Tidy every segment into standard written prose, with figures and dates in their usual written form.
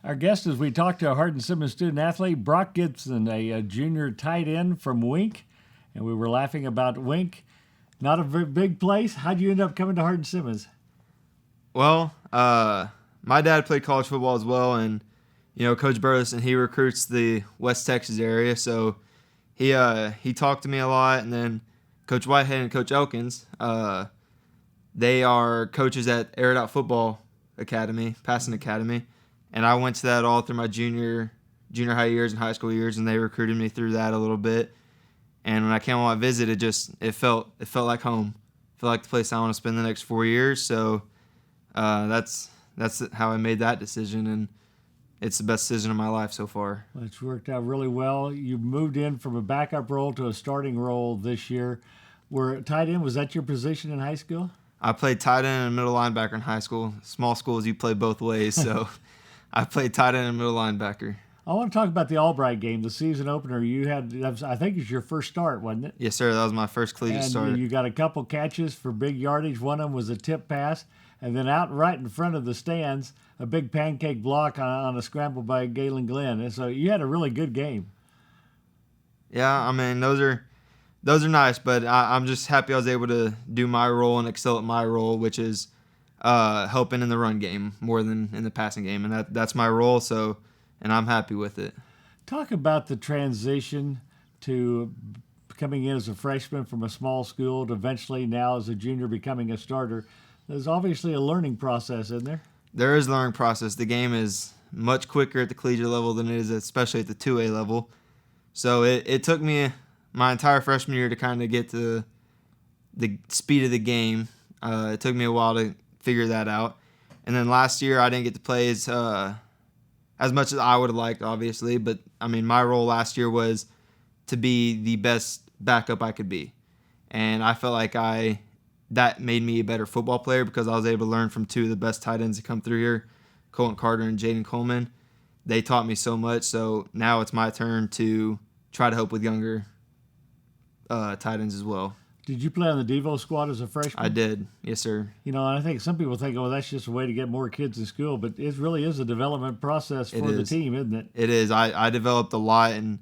Our guest, as we talk to a Hardin-Simmons student athlete, Brock Gibson, a junior tight end from Wink. And we were laughing about Wink. Not a very big place. How'd you end up coming to Hardin-Simmons? Well, my dad played college football as well, and Coach Burleson, he recruits the West Texas area, so he talked to me a lot. And then Coach Whitehead and Coach Elkins, they are coaches at Air It Out Football Academy, Passing Academy, and I went to that all through my junior high years and high school years, and they recruited me through that a little bit. And when I came on my visit, it felt like home. It felt like the place I want to spend the next 4 years. So that's how I made that decision, and it's the best decision of my life so far. Well, it's worked out really well. You moved in from a backup role to a starting role this year. Were tight end, was that your position in high school? I played tight end and middle linebacker in high school. Small schools, you play both ways, so I played tight end and middle linebacker. I want to talk about the Albright game, the season opener. You had, I think it was your first start, wasn't it? Yes, sir. That was my first collegiate start. You got a couple catches for big yardage. One of them was a tip pass. And then out right in front of the stands, a big pancake block on a scramble by Galen Glenn. And so you had a really good game. Yeah, I mean, those are nice, but I'm just happy I was able to do my role and excel at my role, which is helping in the run game more than in the passing game. And that's my role, and I'm happy with it. Talk about the transition to coming in as a freshman from a small school to eventually now as a junior becoming a starter. There's obviously a learning process, isn't there? There is a learning process. The game is much quicker at the collegiate level than it is especially at the 2A level. So it took me my entire freshman year to kind of get to the speed of the game. It took me a while to figure that out. And then last year I didn't get to play as much as I would have liked, obviously. But, I mean, my role last year was to be the best backup I could be. And I felt like that made me a better football player because I was able to learn from two of the best tight ends that come through here, Colton Carter and Jaden Coleman. They taught me so much, so now it's my turn to try to help with younger tight ends as well. Did you play on the Devo Squad as a freshman? I did, yes, sir. And I think some people think, oh, that's just a way to get more kids in school, but it really is a development process for the team, isn't it? It is. I developed a lot, and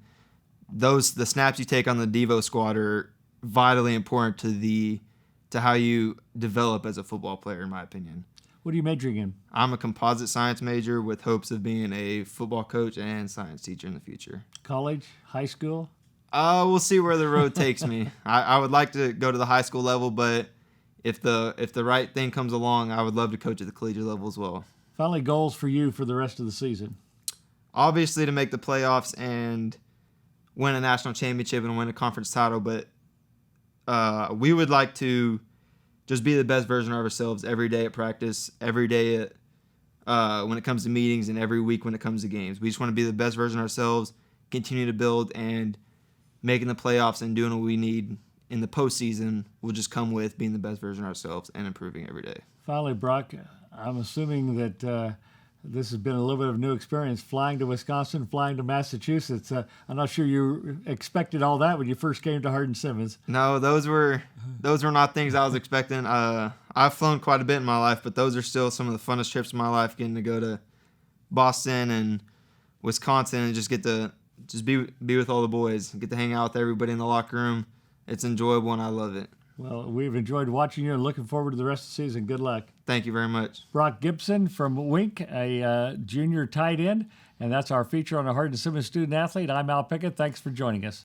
the snaps you take on the Devo Squad are vitally important to how you develop as a football player, in my opinion. What are you majoring in? I'm a composite science major with hopes of being a football coach and science teacher in the future. College? High school? We'll see where the road takes me. I would like to go to the high school level, but if the right thing comes along, I would love to coach at the collegiate level as well. Finally, goals for you for the rest of the season? Obviously to make the playoffs and win a national championship and win a conference title, but we would like to just be the best version of ourselves every day at practice, every day when it comes to meetings, and every week when it comes to games. We just want to be the best version of ourselves, continue to build, and making the playoffs and doing what we need in the postseason will just come with being the best version of ourselves and improving every day. Finally, Brock, I'm assuming that this has been a little bit of a new experience, flying to Wisconsin, flying to Massachusetts. I'm not sure you expected all that when you first came to Hardin-Simmons. No, those were not things I was expecting. I've flown quite a bit in my life, but those are still some of the funnest trips of my life, getting to go to Boston and Wisconsin and just get to be with all the boys, get to hang out with everybody in the locker room. It's enjoyable, and I love it. Well, we've enjoyed watching you and looking forward to the rest of the season. Good luck. Thank you very much. Brock Gibson from Wink, a junior tight end, and that's our feature on a Hardin-Simmons student athlete. I'm Al Pickett. Thanks for joining us.